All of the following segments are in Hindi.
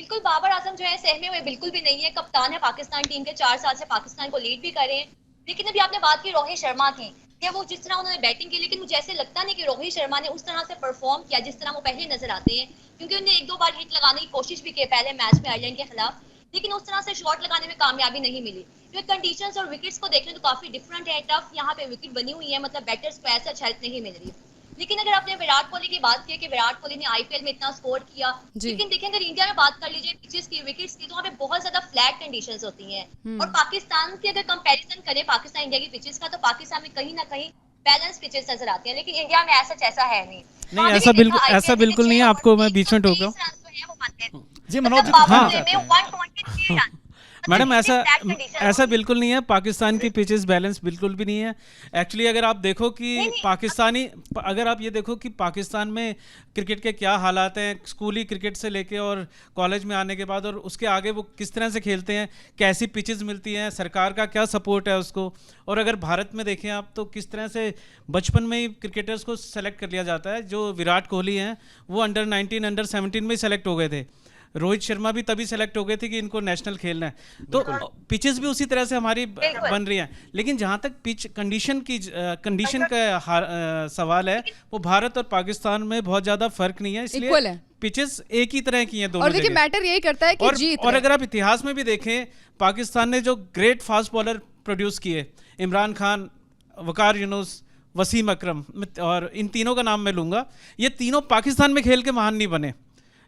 बिल्कुल बाबर आजम जो है सहमे हुए बिल्कुल भी नहीं है, कप्तान है पाकिस्तान टीम के, 4 साल से पाकिस्तान को लीड भी कर रहे हैं। लेकिन अभी आपने बात की रोहित शर्मा की, कि वो जिस तरह उन्होंने बैटिंग की, लेकिन मुझे ऐसे लगता नहीं कि रोहित शर्मा ने उस तरह से परफॉर्म किया जिस तरह वो पहले नजर आते हैं, क्योंकि उन्हें 1-2 बार हिट लगाने की कोशिश भी की पहले मैच में आयरलैंड के खिलाफ, लेकिन उस तरह से शॉट लगाने में कामयाबी नहीं मिली। तो कंडीशंस और विकेट्स को देख रहे तो काफी डिफरेंट है, टफ यहाँ पे विकेट बनी हुई है, मतलब बैटर्स को ऐसा हेल्प नहीं मिल रही। लेकिन अगर आपने विराट कोहली की बात की कि विराट कोहली ने आईपीएल में इतना स्कोर किया, जी। लेकिन देखिए अगर इंडिया में बात कर लीजिए पिचेस की, विकेट्स की, तो वहाँ पे बहुत ज्यादा फ्लैट कंडीशंस होती हैं। और पाकिस्तान की अगर कंपैरिजन करें पाकिस्तान इंडिया की पिचेस का, तो पाकिस्तान में कहीं ना कहीं बैलेंस पिचेस नजर आती है, लेकिन इंडिया में ऐसा है नहीं। नहीं, हमने ऐसा भी देखा बिल्कुल, ऐसा आईपीएल में कि बिल्कुल नहीं 6 है। ओवर आपको में मैं बीच में टोक रहा 123 हूँ। रन जो है वो बनते थे, जी मनोज मतलब जी, पावर हाँ, प्ले में 123 रन, मतलब मैडम कितनी ऐसा फ्लैट कंडीशन ऐसा होगी। बिल्कुल नहीं है। पाकिस्तान की पिचेस बैलेंस बिल्कुल भी नहीं है। एक्चुअली अगर आप देखो कि नहीं नहीं, पाकिस्तानी, अगर आप ये देखो कि पाकिस्तान में क्रिकेट के क्या हालात हैं, स्कूली क्रिकेट से लेके और कॉलेज में आने के बाद और उसके आगे वो किस तरह से खेलते हैं, कैसी पिचेस मिलती हैं, सरकार का क्या सपोर्ट है उसको। और अगर भारत में देखें आप तो किस तरह से बचपन में ही क्रिकेटर्स को सेलेक्ट कर लिया जाता है। जो विराट कोहली हैं वो अंडर 19 अंडर 17 में ही सेलेक्ट हो गए थे। रोहित शर्मा भी तभी सेलेक्ट हो गए थे कि इनको नेशनल खेलना है। तो पिचेस भी उसी तरह से हमारी बिल्कुल। बन रही हैं। लेकिन जहाँ तक पिच कंडीशन की कंडीशन का सवाल है, वो भारत और पाकिस्तान में बहुत ज़्यादा फर्क नहीं है, इसलिए इक्वल है। पिचेस एक ही तरह की हैं दोनों और देखिए जगह। मैटर यही करता है कि जीत और रहे। अगर आप इतिहास में भी देखें, पाकिस्तान ने जो ग्रेट फास्ट बॉलर प्रोड्यूस किए, इमरान खान, वकार यूनुस, वसीम अकरम, और इन तीनों का नाम मैं लूँगा, ये तीनों पाकिस्तान में खेल के महान नहीं बने।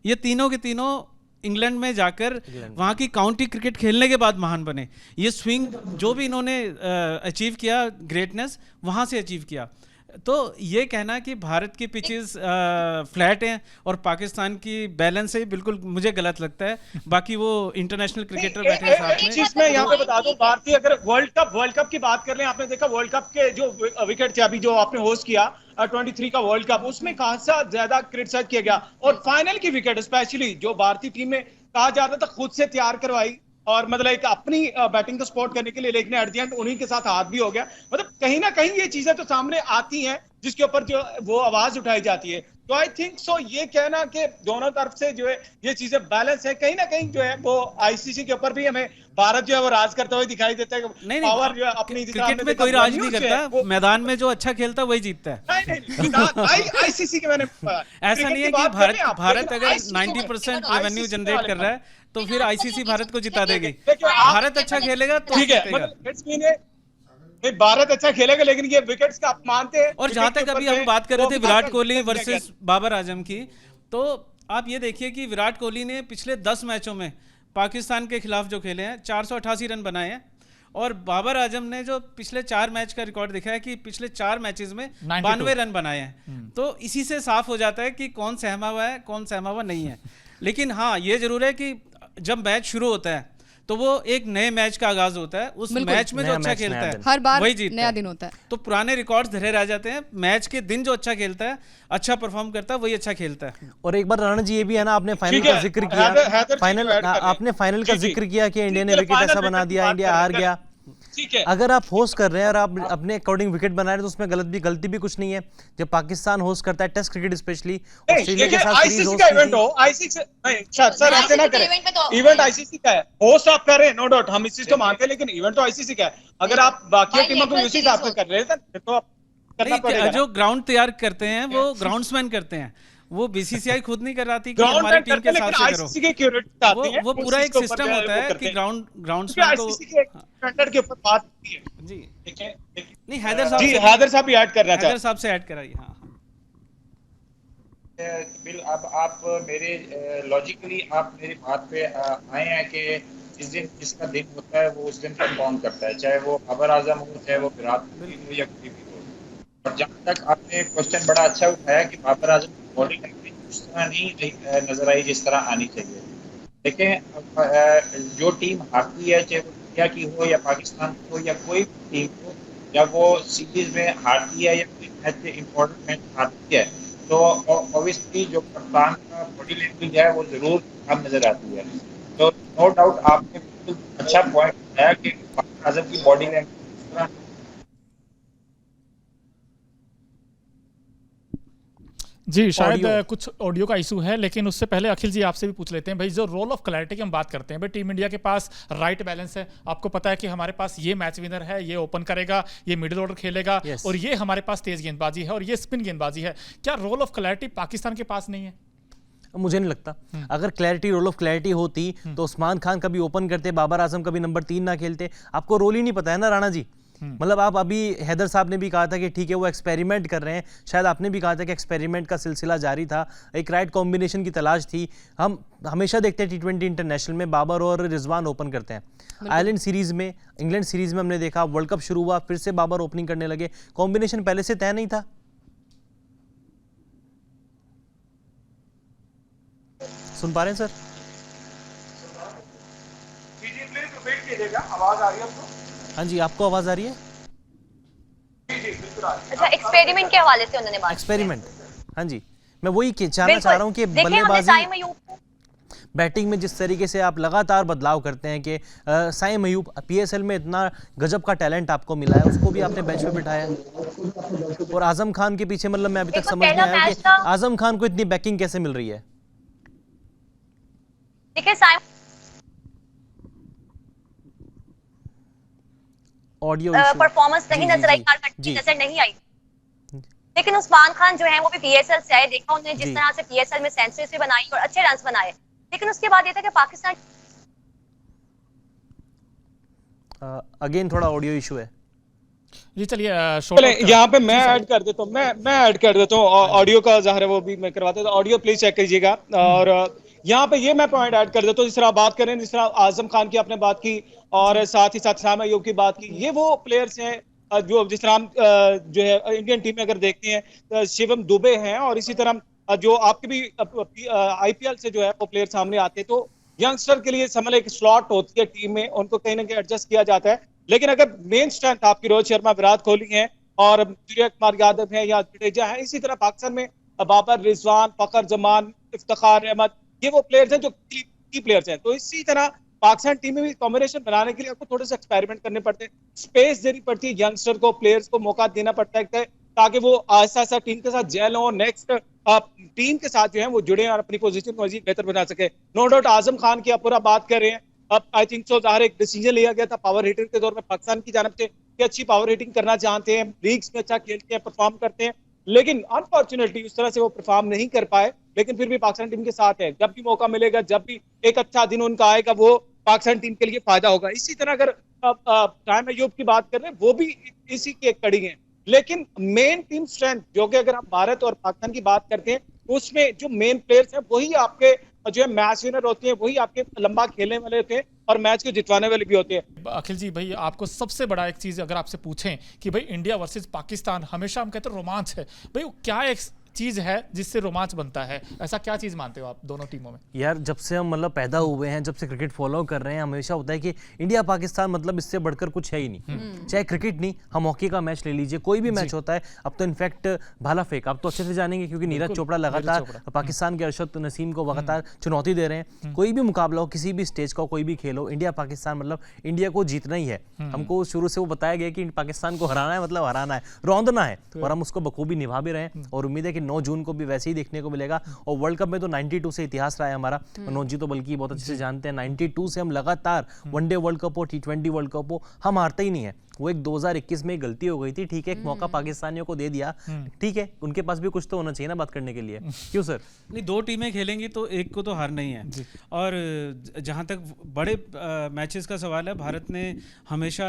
ये तीनों के तीनों इंग्लैंड में जाकर वहाँ की काउंटी क्रिकेट खेलने के बाद महान बने। ये स्विंग जो भी इन्होंने अचीव किया, ग्रेटनेस वहाँ से अचीव किया। तो ये कहना कि भारत की पिचेस फ्लैट हैं और पाकिस्तान की बैलेंस है, बिल्कुल मुझे गलत लगता है। बाकी वो इंटरनेशनल क्रिकेटर बैठे हैं साथ में। चीज मैं यहाँ पे बता दूं, भारतीय अगर वर्ल्ड कप की बात कर लें, आपने देखा वर्ल्ड कप के जो विकेट थे अभी जो आपने होस्ट किया 23 का वर्ल्ड कप, उसमें खासा ज्यादा क्रिटिसाइज किया गया। और फाइनल की विकेट स्पेशली जो भारतीय टीम ने कहा जाता था खुद से तैयार करवाई, और मतलब एक अपनी बैटिंग को सपोर्ट करने के लिए, लेकिन एट द एंड उन्हीं के साथ हाथ भी हो गया। मतलब कहीं ना कहीं ये चीजें तो सामने आती हैं जिसके ऊपर जो वो आवाज उठाई जाती है। तो आई थिंक सो ये कहना कि दोनों तरफ से जो है ये चीजें बैलेंस है, कहीं ना कहीं जो है वो आईसीसी के ऊपर भी हमें भारत जो है वो राज करते हुए दिखाई देता है। नहीं पावर जो है नहीं, अपनी क्रिकेट में कोई राज नहीं करता। मैदान में जो अच्छा खेलता है वही जीतता है। नहीं आईसीसी के मैंने ऐसा नहीं है कि भारत अगर 90% रेवेन्यू जनरेट कर रहा है तो फिर आईसीसी भारत को जिता देगी। भारत अच्छा खेलेगा तो ठीक है, जीतेगा। मतलब भारत अच्छा खेलेगा, लेकिन ये विकेट्स का आप मानते हैं। और जहां तक अभी हम बात कर रहे थे विराट कोहली वर्सेस बाबर आजम की, तो आप ये देखिए कि विराट कोहली ने पिछले 10 मैचों में पाकिस्तान के खिलाफ जो खेले हैं 488 रन बनाए हैं। और बाबर आजम ने जो पिछले 4 मैच का रिकॉर्ड दिखा है कि पिछले 4 मैचेस में 92 रन बनाए हैं। तो इसी से साफ हो जाता है कि कौन सहमा हुआ है, कौन सहमा हुआ नहीं है। लेकिन हाँ, ये जरूर है कि जब मैच शुरू होता है तो वो एक नए मैच का आगाज होता है। उस मैच में जो अच्छा खेलता है हर बार वही जीतता नया है। दिन होता है। तो पुराने रिकॉर्ड्स धरे रह जाते हैं। मैच के दिन जो अच्छा खेलता है, अच्छा परफॉर्म करता है, वही अच्छा खेलता है। और एक बार राणा जी ये भी है ना, आपने फाइनल का जिक्र किया, आपने फाइनल का जिक्र किया कि इंडिया ने विकेट ऐसा बना दिया, इंडिया हार गया। अगर आप होस्ट कर रहे हैं और आप अपने अकॉर्डिंग विकेट बना रहे हैं तो उसमें गलती भी कुछ नहीं है। जब पाकिस्तान होस्ट करता है टेस्ट क्रिकेट, स्पेशली ऑस्ट्रेलिया के साथ सीरीज होस्ट इवेंट हो, आईसीसी सर ऐसे ना करें। इवेंट आईसीसी का है, होस्ट आप कर रहे हैं, नो डाउट हम इस चीज को मानते हैं, लेकिन इवेंट तो आईसीसी का है। अगर आप बाकी टीमों को उसी हिसाब से कर रहे हैं तो करना पड़ेगा। जो ग्राउंड तैयार करते हैं वो ग्राउंड्समैन करते हैं, वो बीसीसीआई खुद नहीं कराती कि हमारी टीम के साथ से करो। वो पूरा एक सिस्टम होता है कि ग्राउंड्समैन को स्टैंडर्ड के ऊपर बात होती है। जी नहीं, हैदर साहब, जी हैदर साहब भी ऐड करना चाहते हैं। हैदर साहब से ऐड कराइए। हाँ बिल, अब आप मेरे लॉजिकली आप मेरी बात पे आए हैं कि जिस दिन जिसका दिन होता है वो उस दिन परफॉर्म करता है, चाहे वो बाबर आजम हो, चाहे वो विराट कोहली हो या कोई भी हो। और जहाँ तक आपने क्वेश्चन बड़ा अच्छा उठाया कि बाबर आजम की बॉडी लैंग्वेज उस तरह नहीं नजर आई जिस तरह आनी चाहिए। देखें, जो टीम हारती है, चाहे वो इंडिया की हो या पाकिस्तान की हो या कोई टीम हो, जब वो सीरीज में हारती है या कोई मैच इंपॉर्टेंट मैच हारती है, तो ऑब्वियसली जो कप्तान का बॉडी लैंग्वेज है वो जरूर कम नजर आती है। तो नो डाउट आपने बिल्कुल अच्छा पॉइंट बताया कि बाबर आजम की बॉडी लैंग्वेज जी, शायद कुछ ऑडियो का इशू है, लेकिन उससे पहले अखिल जी आपसे भी पूछ लेते हैं भाई, जो रोल ऑफ क्लैरिटी की हम बात करते हैं भाई, टीम इंडिया के पास राइट बैलेंस है, आपको पता है कि हमारे पास ये मैच विनर है, ये ओपन करेगा, ये मिडिल ऑर्डर खेलेगा, और ये हमारे पास तेज गेंदबाजी है और ये स्पिन गेंदबाजी है। क्या रोल ऑफ क्लैरिटी पाकिस्तान के पास नहीं है? मुझे नहीं लगता। अगर क्लैरिटी, रोल ऑफ क्लैरिटी होती तो उस्मान खान कभी ओपन करते, बाबर आजम कभी नंबर 3 ना खेलते। आपको रोल ही नहीं पता है ना राणा जी। मतलब आप अभी हैदर साहब ने भी कहा था कि ठीक है वो एक्सपेरिमेंट कर रहे हैं, शायद आपने भी कहा था कि एक्सपेरिमेंट का सिलसिला जारी था, एक राइट कॉम्बिनेशन की तलाश थी। हम हमेशा देखते हैं T20 इंटरनेशनल में बाबर और रिजवान ओपन करते हैं। आयरलैंड सीरीज में, इंग्लैंड सीरीज में हमने देखा, वर्ल्ड कप शुरू हुआ फिर से बाबर ओपनिंग करने लगे। कॉम्बिनेशन पहले से तय नहीं था। सुन पा रहे हैं सर? आवाज आ रही है आपको? हाँ जी, आपको आवाज आ रही है? जी जी बिल्कुल आ रही है। अच्छा, एक्सपेरिमेंट के हवाले से उन्होंने बात की। एक्सपेरिमेंट, हाँ जी, मैं वही जानना चाह रहा हूँ कि बल्लेबाजी, बैटिंग में जिस तरीके से आप लगातार बदलाव करते हैं कि साइम अयूब PSL में इतना गजब का टैलेंट आपको मिला है, उसको भी आपने बेंच पे बिठाया, और आजम खान के पीछे मतलब मैं अभी तक समझ नहीं आया कि आजम खान को इतनी बैकिंग कैसे मिल रही है। देखिए साइम ऑडियो परफॉर्मेंस नहीं नजर आई, नजर नहीं आई, लेकिन उस्मान खान जो है वो भी PSL से आए, देखा उन्होंने जिस तरह से PSL में सेंचुरीज भी बनाई और अच्छे रन्स बनाए, लेकिन उसके बाद ये था कि पाकिस्तान अगेन थोड़ा ऑडियो इशू है जी। चलिए यहाँ पे मैं ऐड कर देता हूँ, मैं ऐड कर देता हूँ ऑडियो का, ज़ाहिर है वो भी मैं करवाता हूँ, ऑडियो प्लीज चेक कीजिएगा। और यहाँ पे ये मैं पॉइंट ऐड कर देता हूँ, जिस तरह आप बात करें, जिस तरह आजम खान की आपने बात की और साथ ही साथ साइम अयूब की बात की, ये वो प्लेयर्स हैं जो जिस तरह हम जो है इंडियन टीम में अगर देखते हैं, शिवम दुबे हैं और इसी तरह जो आपके भी IPL से जो है वो प्लेयर सामने आते हैं, तो यंगस्टर के लिए समझ एक स्लॉट होती है टीम में, उनको कहीं ना कहीं एडजस्ट किया जाता है। लेकिन अगर मेन स्ट्रेंथ आपकी रोहित शर्मा, विराट कोहली हैं और सूर्य कुमार यादव हैं या जडेजा हैं, इसी तरह पाकिस्तान में बाबर, रिजवान, फखर जमान, इफ्तिखार अहमद, ये वो प्लेयर्स हैं जो की प्लेयर्स हैं। तो इसी तरह पाकिस्तान टीम में भी कॉम्बिनेशन बनाने के लिए आपको थोड़े से एक्सपेरिमेंट करने पड़ते हैं, स्पेस देनी पड़ती है, यंगस्टर को, प्लेयर्स को मौका देना पड़ता है ताकि वो आहिस्ता आहिस्ता टीम के साथ जेल हो, नेक्स्ट टीम के साथ जो है वो जुड़े और अपनी पोजीशन को मजीद बेहतर बना सके। नो डाउट आजम खान की आप पूरा बात कर रहे हैं, अब आई थिंक सो ज़ाहिर एक डिसीजन लिया गया था पावर हिटर के तौर पे पाकिस्तान की जानब से कि अच्छी पावर हिटिंग करना चाहते हैं, लीग्स में अच्छा खेलते हैं, परफॉर्म करते हैं, लेकिन अनफॉर्चुनेटली उस तरह से वो परफॉर्म नहीं कर पाए। लेकिन फिर भी पाकिस्तान टीम के साथ है, जब भी मौका मिलेगा, जब भी एक अच्छा दिन उनका आएगा, वो पाकिस्तान टीम के लिए फायदा होगा। इसी तरह अगर साइम अयूब की बात कर रहे हैं, वो भी इसी की एक कड़ी है। लेकिन मेन टीम स्ट्रेंथ जो कि अगर हम भारत और पाकिस्तान की बात करते हैं, उसमें जो मेन प्लेयर्स हैं वही आपके जो है मैच विनर होते हैं, वही आपके लंबा खेलने वाले होते हैं और मैच को जितवाने वाले भी होते हैं। अखिल जी भाई, आपको सबसे बड़ा एक चीज अगर आपसे पूछें कि भाई इंडिया वर्सेस पाकिस्तान, हमेशा हम कहते हैं रोमांच है, भाई वो क्या एक चीज है जिससे रोमांच बनता है, ऐसा क्या चीज मानते हो आप दोनों टीमों में? यार जब से हम मतलब पैदा हुए हैं, जब से क्रिकेट फॉलो कर रहे हैं, हमेशा होता है कि इंडिया पाकिस्तान मतलब इससे बढ़कर कुछ है ही नहीं। चाहे क्रिकेट नहीं, हम हॉकी का मैच ले लीजिए, कोई भी मैच होता है, अब तो इनफैक्ट भाला फेंक आप तो अच्छे से जानेंगे क्योंकि नीरज चोपड़ा लगातार पाकिस्तान के अरशद नसीम को लगातार चुनौती दे रहे हैं। कोई भी मुकाबला हो, किसी भी स्टेज का कोई भी खेल हो, इंडिया पाकिस्तान मतलब इंडिया को जीतना ही है। हमको शुरू से वो बताया गया कि पाकिस्तान को हराना है, मतलब हराना है, रौंदना है, और हम उसको बखूबी निभा भी रहे हैं। और उम्मीद है कि 9 जून को भी वैसे ही देखने को मिलेगा। और वर्ल्ड कप में तो 92 से इतिहास रहा है हमारा, मनोज जी तो बल्कि बहुत अच्छे से जानते हैं। 92 से हम लगातार वनडे वर्ल्ड कप हो, T20 वर्ल्ड कप हो, हम हारते ही नहीं है। वो एक 2021 में गलती हो गई थी, ठीक है, एक मौका पाकिस्तानियों को दे दिया, ठीक है, उनके पास भी कुछ तो होना चाहिए ना बात करने के लिए। क्यों सर? नहीं, 2 टीमें खेलेंगी तो एक को तो हारना ही है। और जहां तक बड़े मैचेस का सवाल है, भारत ने हमेशा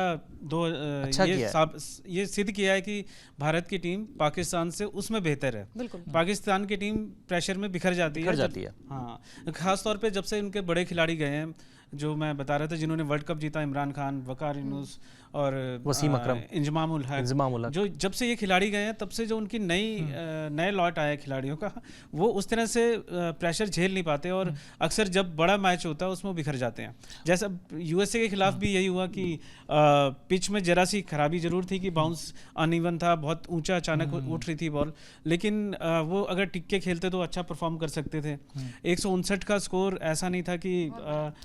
ये सिद्ध किया है कि भारत की टीम पाकिस्तान से उसमें बेहतर है। पाकिस्तान की टीम प्रेशर में बिखर जाती है। हाँ, खास तौर पे जब से उनके बड़े खिलाड़ी गए हैं, जो मैं बता रहा था, जिन्होंने वर्ल्ड कप जीता, इमरान खान, वकार यूनुस और वसीम अकरम, इंजमाम उल हक, जो जब से ये खिलाड़ी गए हैं तब से जो उनकी नए लॉट आया खिलाड़ियों का, वो उस तरह से प्रेशर झेल नहीं पाते और अक्सर जब बड़ा मैच होता है उसमें बिखर जाते हैं। जैसा USA के खिलाफ भी यही हुआ कि पिच में जरा सी खराबी जरूर थी कि बाउंस अनइवन था, बहुत ऊंचा अचानक उठ रही थी बॉल, लेकिन वो अगर टिक के खेलते तो अच्छा परफॉर्म कर सकते थे। 159 का स्कोर ऐसा नहीं था कि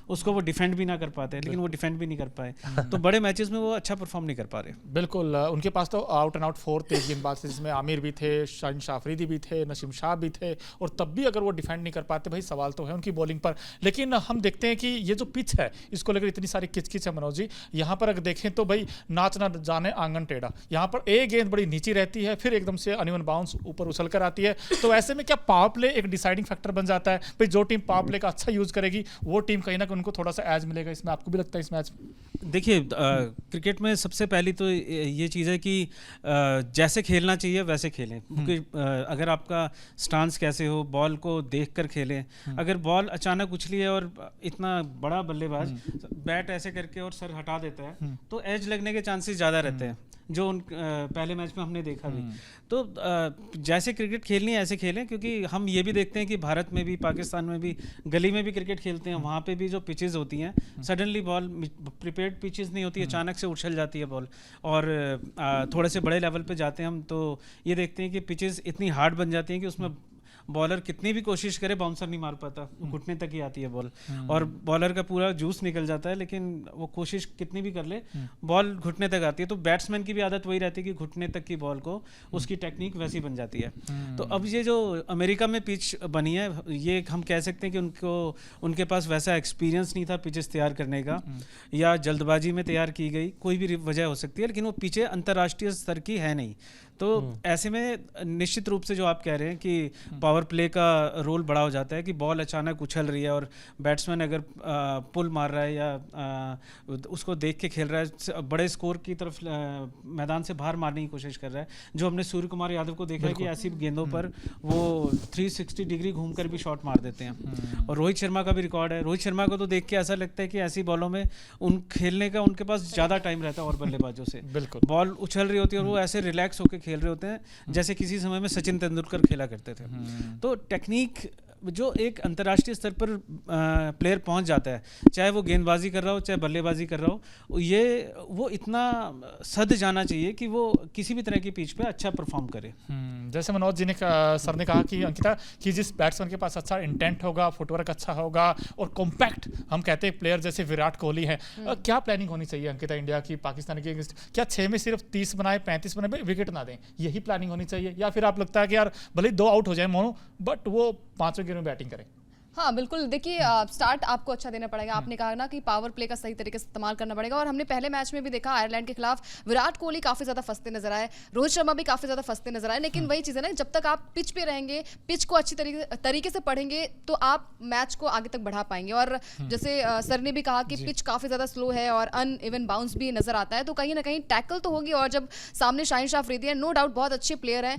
उसको वो वो डिफेंड भी ना कर पाते हैं, लेकिन वो डिफेंड भी नहीं कर पाए, तो बड़े मैचेस में वो अच्छा परफॉर्म नहीं कर पा रहे। बिल्कुल, उनके पास तो आउट एंड आउट 4 तेज गेंदबाज थे, जिसमें आमिर भी थे, शाहीन शाह अफरीदी भी थे, नसीम शाह भी थे, और तब भी अगर वो डिफेंड नहीं कर पाते, भाई सवाल तो है उनकी बॉलिंग पर। लेकिन हम देखते हैं कि ये जो पिच है, इसको लेकर इतनी सारी किचकिच है मनोज जी। यहाँ पर अगर देखें तो भाई नाच ना जाने आंगन टेढ़ा, यहाँ पर एक गेंद बड़ी नीची रहती है, फिर एकदम से अनइवन बाउंस ऊपर उछल कर आती है। तो ऐसे में क्या पावर प्ले एक डिसाइडिंग फैक्टर बन जाता है? भाई जो टीम पावर प्ले का अच्छा यूज करेगी वो टीम कहीं ना कहीं उनको थोड़ा सा एज मिलेगा इसमें, आपको भी लगता है इस मैच में? देखिए, क्रिकेट में सबसे पहली तो ये चीज़ है कि जैसे खेलना चाहिए वैसे खेलें, क्योंकि अगर आपका स्टांस कैसे हो, बॉल को देख कर खेलें। अगर बॉल अचानक उछली है और इतना बड़ा बल्लेबाज बैट ऐसे करके और सर हटा देता है, तो एज लगने के चांसेस ज़्यादा रहते हैं, जो पहले मैच में हमने देखा भी। तो जैसे क्रिकेट खेलनी है ऐसे खेलें, क्योंकि हम ये भी देखते हैं कि भारत में भी, पाकिस्तान में भी, गली में भी क्रिकेट खेलते हैं, वहाँ पे भी जो पिचेस होती हैं, सडनली बॉल प्रिपेयर्ड पिचेस नहीं होती, अचानक से उछल जाती है बॉल, और थोड़े से बड़े लेवल पे जाते हैं हम, तो ये देखते हैं कि पिचेस इतनी हार्ड बन जाती हैं कि उसमें बॉलर कितनी भी कोशिश करे बाउंसर नहीं मार पाता, घुटने तक ही आती है बॉल, और बॉलर का पूरा जूस निकल जाता है, लेकिन वो कोशिश कितनी भी कर ले बॉल घुटने तक आती है। तो बैट्समैन की भी आदत वही रहती है कि घुटने तक की बॉल को, उसकी टेक्निक वैसी बन जाती है। तो अब ये जो अमेरिका में पिच बनी है, ये हम कह सकते हैं कि उनके पास वैसा एक्सपीरियंस नहीं था पिचेस तैयार करने का, या जल्दबाजी में तैयार की गई, कोई भी वजह हो सकती है, लेकिन वो पिचें अंतर्राष्ट्रीय स्तर की है नहीं। तो ऐसे में निश्चित रूप से जो आप कह रहे हैं कि पावर प्ले का रोल बड़ा हो जाता है, कि बॉल अचानक उछल रही है और बैट्समैन अगर पुल मार रहा है या उसको देख के खेल रहा है, बड़े स्कोर की तरफ मैदान से बाहर मारने की कोशिश कर रहा है, जो हमने सूर्य कुमार यादव को देखा है कि ऐसी गेंदों पर वो 360 डिग्री घूमकर भी शॉट मार देते हैं। और रोहित शर्मा का भी रिकॉर्ड है, रोहित शर्मा को तो देख के ऐसा लगता है कि ऐसी बॉलों में खेलने का उनके पास ज़्यादा टाइम रहता है और बल्लेबाजों से। बॉल उछल रही होती है और वो ऐसे रिलैक्स होकर खेल रहे होते हैं जैसे किसी समय में सचिन तेंदुलकर खेला करते थे। तो टेक्निक जो एक अंतर्राष्ट्रीय स्तर पर प्लेयर पहुंच जाता है, चाहे वो गेंदबाजी कर रहा हो चाहे बल्लेबाजी कर रहा हो, ये वो इतना सद जाना चाहिए कि वो किसी भी तरह की पिच पे अच्छा परफॉर्म करे। जैसे मनोज जी ने सर ने कहा कि अंकिता कि जिस बैट्समैन के पास अच्छा इंटेंट होगा, फुटवर्क अच्छा होगा और कॉम्पैक्ट हम कहते हैं प्लेयर जैसे विराट कोहली है, क्या प्लानिंग होनी चाहिए अंकिता इंडिया की पाकिस्तान की अगेंस्ट? क्या 6 में सिर्फ 30 बनाए 35 बनाए विकेट ना दें, यही प्लानिंग होनी चाहिए? या फिर आप लगता है कि यार भले 2 आउट हो जाए मोनो, बट वो 5वें गेंद में बैटिंग करें? हाँ बिल्कुल, देखिए स्टार्ट आपको अच्छा देना पड़ेगा। आपने कहा ना कि पावर प्ले का सही तरीके से इस्तेमाल करना पड़ेगा, और हमने पहले मैच में भी देखा आयरलैंड के खिलाफ विराट कोहली काफी ज्यादा फंसते नजर आए, रोहित शर्मा भी काफी ज्यादा फंसते नजर आए। लेकिन वही चीज है ना, जब तक आप पिच पे रहेंगे, पिच को अच्छी तरीके से पढ़ेंगे, तो आप मैच को आगे तक बढ़ा पाएंगे। और जैसे सर ने भी कहा कि पिच काफी ज्यादा स्लो है और अनइवन बाउंस भी नजर आता है, तो कहीं ना कहीं टैकल तो होगी। और जब सामने शाहीन शाह अफरीदी है, नो डाउट बहुत अच्छे प्लेयर हैं,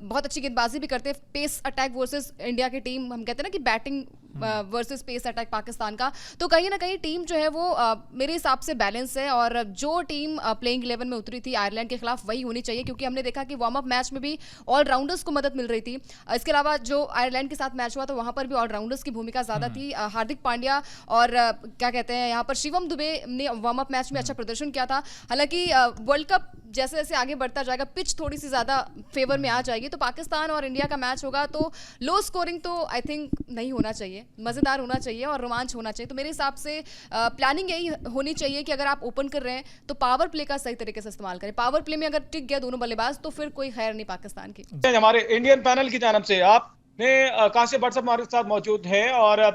बहुत अच्छी गेंदबाजी भी करते हैं। पेस अटैक वर्सेस इंडिया की टीम, हम कहते हैं ना कि batting versus pace attack Pakistan का, तो कहीं ना कहीं टीम जो है वो मेरे हिसाब से बैलेंस है। और जो टीम प्लेइंग 11 में उतरी थी आयरलैंड के खिलाफ वही होनी चाहिए, क्योंकि हमने देखा कि वार्म अप मैच में भी ऑलराउंडर्स को मदद मिल रही थी। इसके अलावा जो आयरलैंड के साथ मैच हुआ तो वहां पर भी ऑलराउंडर्स की भूमिका ज्यादा थी। हार्दिक पांड्या और क्या कहते हैं यहाँ पर शिवम दुबे ने वार्म अप मैच में अच्छा प्रदर्शन किया था। हालांकि वर्ल्ड कप जैसे जैसे आगे बढ़ता जाएगा, पिच थोड़ी सी ज्यादा फेवर में आ जाएगी, तो पाकिस्तान और इंडिया का मैच होगा तो लो स्कोरिंग तो आई थिंक नहीं होना चाहिए, मजेदार होना चाहिए और रोमांच होना चाहिए। तो मेरे हिसाब से प्लानिंग यही होनी चाहिए कि अगर आप ओपन कर रहे हैं तो पावर प्ले का सही तरीके से इस्तेमाल करें। पावर प्ले में अगर टिक गया दोनों बल्लेबाज तो फिर कोई खैर नहीं पाकिस्तान की। हमारे इंडियन पैनल की जानब से आपने कासिम भट्ट साहब हमारे साथ मौजूद है और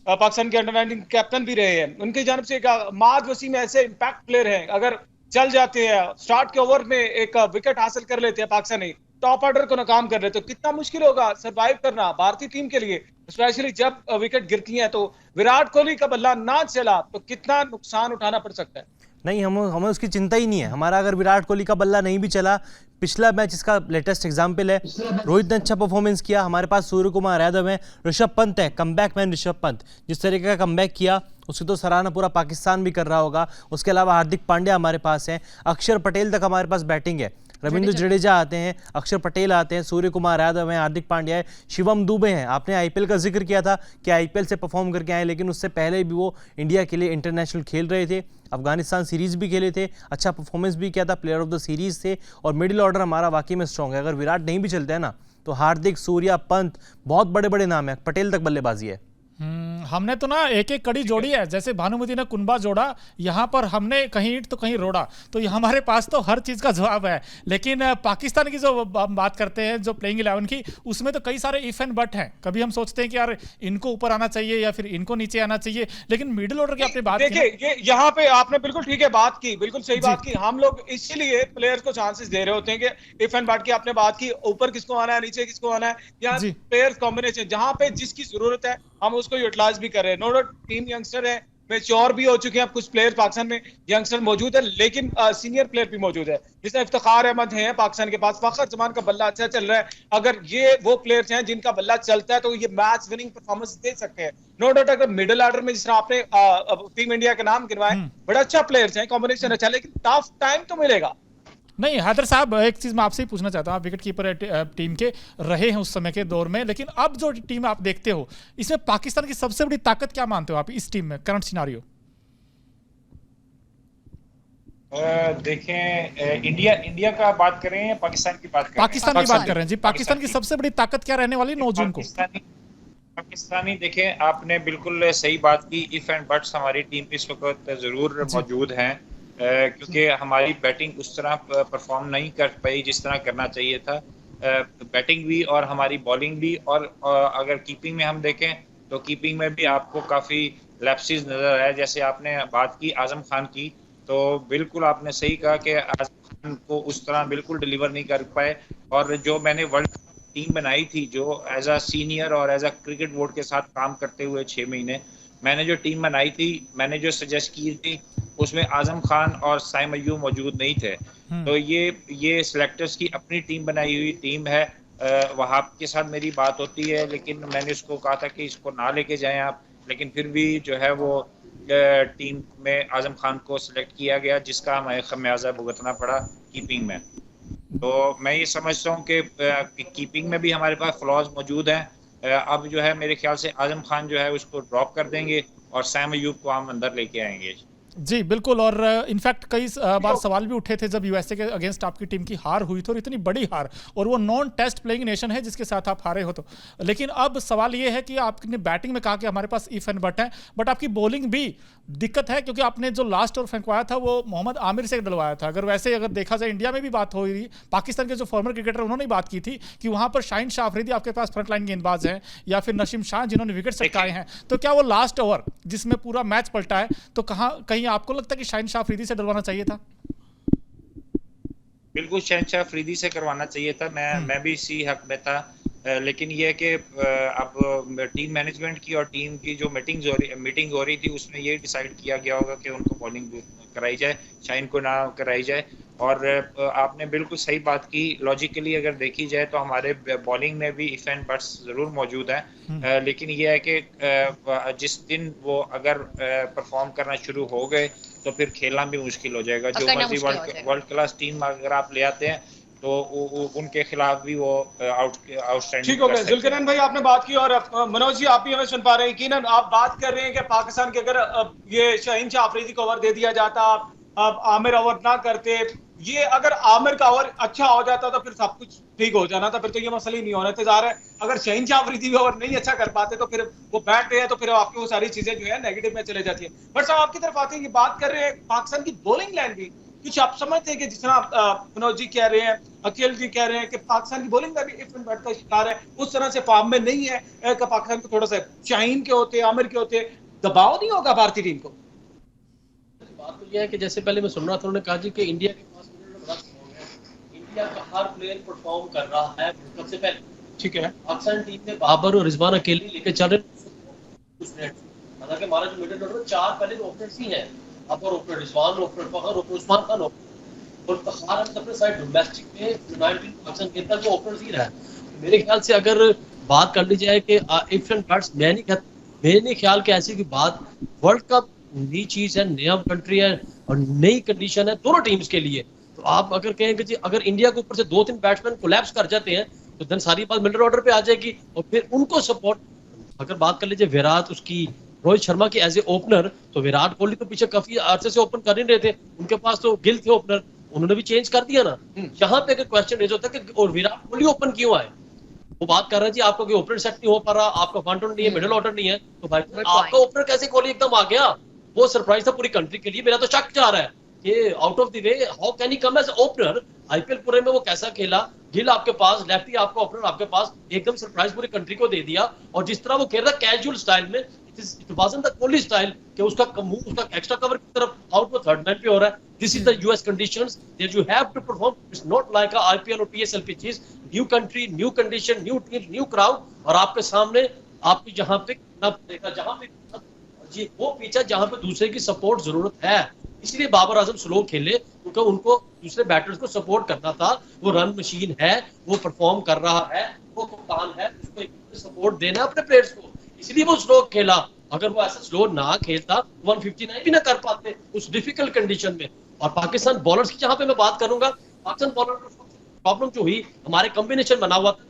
पाकिस्तान के अंडर-19 कैप्टन भी रहे हैं, उनकी जानब से माद वसीम ऐसे इम्पैक्ट प्लेयर हैं, अगर चल जाते हैं, स्टार्ट के ओवर में एक विकेट हासिल कर लेते हैं पाकिस्तानी, टॉप ऑर्डर को नाकाम कर लेते, तो कितना मुश्किल होगा सरवाइव करना भारतीय टीम के लिए, स्पेशली जब विकेट गिरती हैं। तो विराट कोहली का बल्ला ना चला तो कितना नुकसान उठाना पड़ सकता है? नहीं, हमें उसकी चिंता ही नहीं है। हमारा अगर विराट कोहली का बल्ला नहीं भी चला, पिछला मैच इसका लेटेस्ट एग्जाम्पल है, रोहित ने अच्छा परफॉर्मेंस किया, हमारे पास सूर्य कुमार यादव है, ऋषभ पंत है, कमबैक मैन ऋषभ पंत, जिस तरीके का कमबैक किया उसकी तो सराहना पूरा पाकिस्तान भी कर रहा होगा। उसके अलावा हार्दिक पांड्या हमारे पास है, अक्षर पटेल तक हमारे पास बैटिंग है, रविंद्र जडेजा आते हैं, अक्षर पटेल आते हैं, सूर्य कुमार यादव हैं, हार्दिक पांड्या है, शिवम दुबे हैं। आपने आईपीएल का जिक्र किया था कि आईपीएल से परफॉर्म करके आए, लेकिन उससे पहले भी वो इंडिया के लिए इंटरनेशनल खेल रहे थे, अफगानिस्तान सीरीज भी खेले थे, अच्छा परफॉर्मेंस भी किया था, प्लेयर ऑफ द सीरीज थे, और मिडिल ऑर्डर हमारा वाकई में स्ट्रॉन्ग है। अगर विराट नहीं भी चलते हैं ना तो हार्दिक, सूर्या, पंत, बहुत बड़े बड़े नाम है, पटेल तक बल्लेबाजी है। हमने तो ना एक एक कड़ी जोड़ी है, जैसे भानुमति ने कुनबा जोड़ा, यहाँ पर हमने कहीं ईंट तो कहीं रोड़ा, तो ये हमारे पास तो हर चीज़ का जवाब है। लेकिन पाकिस्तान की जो बात करते हैं, जो प्लेइंग 11 की, उसमें तो कई सारे इफ एंड बट हैं। कभी हम सोचते हैं कि यार इनको ऊपर आना चाहिए या फिर इनको नीचे आना चाहिए, लेकिन मिडिल ऑर्डर की आपने बात देखिए, ये यहाँ पे आपने बिल्कुल ठीक है बात की, बिल्कुल सही बात की। हम लोग इसीलिए प्लेयर्स को चांसेस दे रहे होते हैं कि इफ एंड बट की आपने बात की, ऊपर किसको आना है, नीचे किसको आना है, या प्लेयर्स कॉम्बिनेशन जहां पे जिसकी जरूरत है हम उसको यूटिलाइज भी कर रहे हैं। नो डाउट टीम यंगस्टर है, मैच्योर भी हो चुके हैं, अब कुछ प्लेयर पाकिस्तान में यंगस्टर मौजूद है, लेकिन सीनियर प्लेयर भी मौजूद है। जैसे इफ्तिखार अहमद है पाकिस्तान के पास, फखर जमान का बल्ला अच्छा चल रहा है। अगर ये वो प्लेयर्स हैं जिनका बल्ला चलता है तो ये मैच विनिंग परफॉर्मेंस दे सकते हैं। नो डाउट अगर मिडिल ऑर्डर में जिस तरह आपने टीम इंडिया के नाम गिनवाए, बड़ा अच्छा प्लेयर्स हैं, कॉम्बिनेशन अच्छा, लेकिन टफ टाइम तो मिलेगा। नहीं हैदर साहब, एक चीज मैं आपसे ही पूछना चाहता हूँ, आप विकेट कीपर टीम के रहे हैं उस समय के दौर में, लेकिन अब जो टीम आप देखते हो, इसमें पाकिस्तान की सबसे बड़ी ताकत क्या मानते हो आप इस टीम में, करंट सिनारियो? देखें, इंडिया का बात करें या पाकिस्तान की बात करें? पाकिस्तान की बात कर रहे हैं जी। पाकिस्तान की सबसे बड़ी ताकत क्या रहने वाली 9 जून को? पाकिस्तानी देखें, आपने बिल्कुल सही बात की। इफ एंड बट्स हमारी टीम इस वक्त जरूर मौजूद हैं, क्योंकि हमारी बैटिंग उस तरह परफॉर्म नहीं कर पाई जिस तरह करना चाहिए था, बैटिंग भी और हमारी बॉलिंग भी। और अगर कीपिंग में हम देखें तो कीपिंग में भी आपको काफ़ी लैप्सेस नज़र आए। जैसे आपने बात की आज़म खान की, तो बिल्कुल आपने सही कहा कि आज़म खान को उस तरह बिल्कुल डिलीवर नहीं कर पाए। और जो मैंने वर्ल्ड टीम बनाई थी, जो एज अ सीनियर और एज अ क्रिकेट बोर्ड के साथ काम करते हुए 6 महीने, मैंने जो टीम बनाई थी, मैंने जो सजेस्ट की थी, उसमें आज़म खान और साइम अय्यूब मौजूद नहीं थे। तो ये सिलेक्टर्स की अपनी टीम बनाई हुई टीम है। वहाब के साथ मेरी बात होती है, लेकिन मैंने उसको कहा था कि इसको ना लेके जाएं आप, लेकिन फिर भी जो है वो टीम में आज़म खान को सिलेक्ट किया गया, जिसका हमें खमियाजा भुगतना पड़ा कीपिंग में। तो मैं ये समझता हूँ कि कीपिंग में भी हमारे पास फ्लॉज मौजूद हैं। अब जो है मेरे ख्याल से आज़म खान जो है उसको ड्रॉप कर देंगे और सैम अय्यूब को हम अंदर लेके आएंगे। जी बिल्कुल। और इनफैक्ट कई बार सवाल भी उठे थे जब यूएसए के अगेंस्ट आपकी टीम की हार हुई थी, और इतनी बड़ी हार, और वो नॉन टेस्ट प्लेइंग नेशन है जिसके साथ आप हारे हो। तो लेकिन अब सवाल ये है कि आपने बैटिंग में कहा कि हमारे पास इफ एंड बट है, बट आपकी बॉलिंग भी दिक्कत है, क्योंकि आपने जो लास्ट ओवर फेंकवाया था वो मोहम्मद आमिर से डलवाया था। अगर देखा जाए, इंडिया में भी बात हो रही, पाकिस्तान के जो फॉर्मर क्रिकेटर उन्होंने बात की थी कि वहां पर शाहीन शाह अफरीदी आपके पास फ्रंट लाइन गेंदबाज हैं, या फिर नसीम शाह जिन्होंने विकेट सटकाए हैं। तो क्या वो लास्ट ओवर जिसमें पूरा मैच पलटा है, तो कहीं आपको लगता है कि शाहीन शाह अफरीदी से डलवाना चाहिए था? बिल्कुल शाहीन शाह अफरीदी से करवाना चाहिए था, मैं भी इसी हक में था। लेकिन यह है कि अब टीम मैनेजमेंट की और टीम की जो मीटिंग हो रही थी, उसमें ये डिसाइड किया गया होगा कि उनको बॉलिंग कराई जाए, शाहीन को ना कराई जाए। और आपने बिल्कुल सही बात की, लॉजिकली अगर देखी जाए तो हमारे बॉलिंग में भी इफ एंड बट्स जरूर मौजूद हैं। लेकिन यह है कि जिस दिन वो अगर परफॉर्म करना शुरू हो गए तो फिर खेलना भी मुश्किल हो जाएगा। जो मर्जी वर्ल्ड क्लास टीम अगर आप ले आते हैं तो उनके खिलाफ भी वो आउटस्टैंडिंग। ठीक हो गया जुल्करनैन भाई, आपने बात की, और मनोज जी आप भी हमें सुन पा रहे हैं। यकीनन आप बात कर रहे हैं कि पाकिस्तान के अगर ये शाहीन शाह अफरीदी को ओवर दे दिया जाता, अब आमिर ओवर ना करते, ये अगर आमिर का ओवर अच्छा हो जाता तो फिर सब कुछ ठीक हो जाना था, फिर तो ये मसला ही नहीं होना था। ज़ाहिर है अगर शाहीन शाह अफरीदी भी ओवर नहीं अच्छा कर पाते तो फिर वो बैठ रहे हैं, तो फिर आपकी वो सारी चीजें जो है नेगेटिव में चले जाती है। बट साहब आपकी तरफ आते हैं, ये बात कर रहे हैं पाकिस्तान की बॉलिंग लाइन भी कुछ आप समझते हैं कि जिस तरह मनोज जी कह रहे हैं, अकील जी कह रहे हैं कि पाकिस्तान की बॉलिंग का भी इफ एंड बट का शिकार है, उस तरह से फॉर्म में नहीं है कि पाकिस्तान को थोड़ा सा शाहीन के होते, आमिर के होते, दबाव नहीं होगा भारतीय टीम को? बात तो यह है कि जैसे पहले मैं सुन रहा था, उन्होंने कहा जी कि इंडिया के पास बड़ा स्ट्रॉन्ग है, इंडिया का हर प्लेयर परफॉर्म कर रहा है सबसे पहले। ठीक है, पाकिस्तान टीम में बाबर और रिजवान अकेले लेके चल रहे, हालांकि हमारा जो मिडिल ऑर्डर 4 पहले ओपनर्स ही हैं, अपर ओपनर रिजवान, ओपनर फखर, ओपनर उस्मान खान, और फखर अपने साइड डोमेस्टिक में यूनाइटेड पाकिस्तान के अंदर वो ओपनर्स ही रहा है। मेरे ख्याल से अगर बात कर ली जाए कि इफ एंड बट्स, मैं नहीं ख्याल कि ऐसी की बात, वर्ल्ड कप नई चीज है, नया कंट्री है और नई कंडीशन है दोनों टीम्स के लिए। तो आप अगर कहेंगे जी अगर इंडिया के ऊपर से 2-3 बैट्समैन कोलैप्स कर जाते हैं तो देन सारी बात मिडिल ऑर्डर पे आ जाएगी, और फिर उनको सपोर्ट। अगर बात कर लीजिए विराट, उसकी रोहित शर्मा की एज ए ओपनर, तो विराट कोहली तो पीछे काफी अरसे से ओपन कर नहीं रहे थे, उनके पास तो गिल थे ओपनर, उन्होंने भी चेंज कर दिया ना। यहाँ पे अगर क्वेश्चन रेज होता है कि और विराट कोहली ओपन क्यों आए, वो बात कर रहे हैं जी आपको ओपनर सेट नहीं हो पा रहा, आपका फ्रंट नहीं है, मिडिल ऑर्डर नहीं है, तो भाई आपका ओपनर कैसे कोहली एकदम आ गया? वो सरप्राइज था पूरी कंट्री के लिए। मेरा तो शक जा रहा है कि out of the way how can he come as opener? IPL पूरे में वो कैसा खेला? गिल आपके पास, लेफ्टी आपका ओपनर आपके पास, एकदम सरप्राइज पूरी कंट्री को दे दिया। और जिस तरह वो खेल रहा कैजुअल स्टाइल में, it wasn't the Kohli style कि उसका एक्स्ट्रा कवर की तरफ आउट वो थर्ड मैन पे हो रहा है। This is the US conditions that you have to perform. It's not like a IPL और PSL pitches. New country, new condition, new team, new crowd, और आपके सामने आपकी जहां पे जी वो पिच है जहां पे दूसरे की सपोर्ट जरूरत है। इसलिए बाबर आजम स्लो खेले, क्योंकि उनको दूसरे बैटर्स को सपोर्ट करना था। वो रन मशीन है, वो परफॉर्म कर रहा है, वो कप्तान है, उसको सपोर्ट देना है अपने प्लेयर्स को, इसलिए वो स्लो खेला। अगर वो ऐसा स्लो ना खेलता 159 भी ना कर पाते उस डिफिकल्ट कंडीशन में। और पाकिस्तान बॉलर्स की जहां पे मैं बात करूंगा, पाकिस्तान बॉलर को प्रॉब्लम जो हुई, हमारे कॉम्बिनेशन बना हुआ था,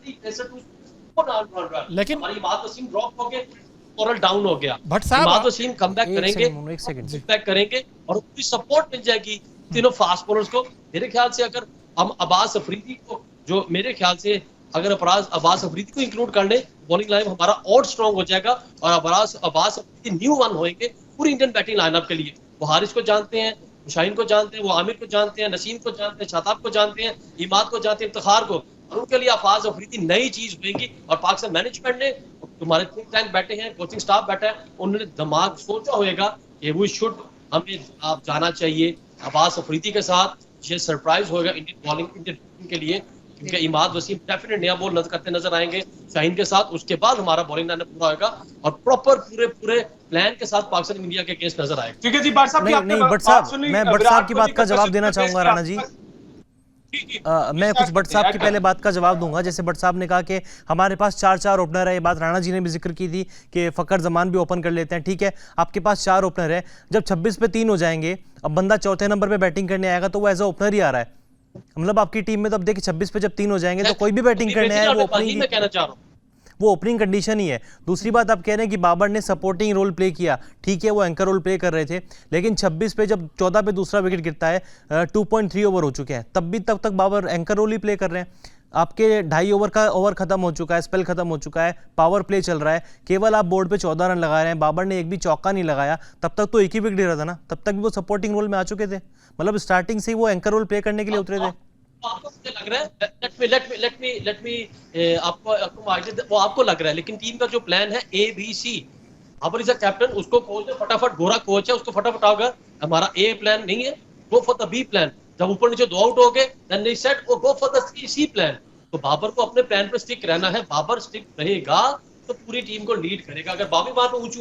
लेकिन हमारी बात वसीम ड्रॉप हो गए, मोरल डाउन हो गया। बट साहब वसीम कम बैक करेंगे और पूरी सपोर्ट मिल जाएगी तीनों फास्ट बॉलर्स को। मेरे ख्याल से अगर हम अब्बास अफरीदी को, जो मेरे ख्याल से अगर अब्बास अफरीदी को इंक्लूड कर ले, बॉलिंग लाइन हमारा और स्ट्रांग हो जाएगा। और अब्बास अफरीदी न्यू वन होंगे पूरी इंडियन बैटिंग लाइनअप के लिए। वो हारिस को जानते हैं, शाहीन को जानते हैं, वो आमिर को जानते हैं, नसीम को जानते हैं, शाताब को जानते हैं, इमाद को जानते हैं, इफ्तिखार को। और उनके लिए अब्बास अफरीदी नई चीज होगी। और पाकिस्तान मैनेजमेंट ने, तुम्हारे थिंक टैंक बैठे हैं, कोचिंग स्टाफ बैठा है, उन्होंने दिमाग सोचा होगा कि वो शुड हमें आप जाना चाहिए अब्बास अफरीदी के साथ। ये सरप्राइज होगा इंडियन बॉलिंग, इंडियन टीम के लिए, क्योंकि इमाद वसीम डेफिनेट नया बॉल करते नजर आएंगे शाहीन के साथ। उसके बाद हमारा बॉलिंग लाइनअप पूरा होगा और प्रॉपर पूरे प्लान के साथ पाकिस्तान इंडिया के अगेंस्ट नजर आएगा। ठीक है जी, बट साहब मैं बट साहब की बात का जवाब देना चाहूंगा राणा जी। मैं कुछ भट्ट साहब की पहले बात का जवाब दूंगा। जैसे भट्ट साहब ने कहा कि हमारे पास 4 ओपनर है, ये बात राणा जी ने भी जिक्र की थी कि फकर जमान भी ओपन कर लेते हैं। ठीक है, आपके पास 4 ओपनर है, जब 26 पे 3 हो जाएंगे, अब बंदा चौथे नंबर पे बैटिंग करने आएगा तो वो एज अ ओपनर ही आ रहा है। मतलब आपकी टीम में तो अब देखिए 26 पे जब 3 हो जाएंगे तो कोई भी बैटिंग करने आए वो ओपनिंग कंडीशन ही है। दूसरी बात आप कह रहे हैं कि बाबर ने सपोर्टिंग रोल प्ले किया, ठीक है वो एंकर रोल प्ले कर रहे थे, लेकिन 26 पे जब 14 पे दूसरा विकेट गिरता है, 2.3 ओवर हो चुके हैं, तब तक बाबर एंकर रोल ही प्ले कर रहे हैं। आपके 2.5 ओवर का ओवर खत्म हो चुका है, स्पेल खत्म हो चुका है, पावर प्ले चल रहा है, केवल आप बोर्ड पे 14 रन लगा रहे हैं, बाबर ने एक भी चौका नहीं लगाया, तब तक तो एक ही विकेट गिरा था ना, तब तक भी वो सपोर्टिंग रोल में आ चुके थे। मतलब स्टार्टिंग से ही वो एंकर रोल प्ले करने के लिए उतरे थे। आपको लग रहा है, लेट मी आपको लग रहा है, लेकिन टीम का जो प्लान है ABC, Babar is a captain, उसको कोच है फटाफट, गोरा कोच है, उसको फटाफट आएगा। हमारा A प्लान नहीं है, go for the B plan. जब ऊपर नीचे 2 आउट हो गए, then they said go for the C plan. तो बाबर को अपने प्लान पे स्टिक रहना है। बाबर स्टिक रहेगा तो पूरी टीम को लीड करेगा। अगर बाबर वहां पे ऊंच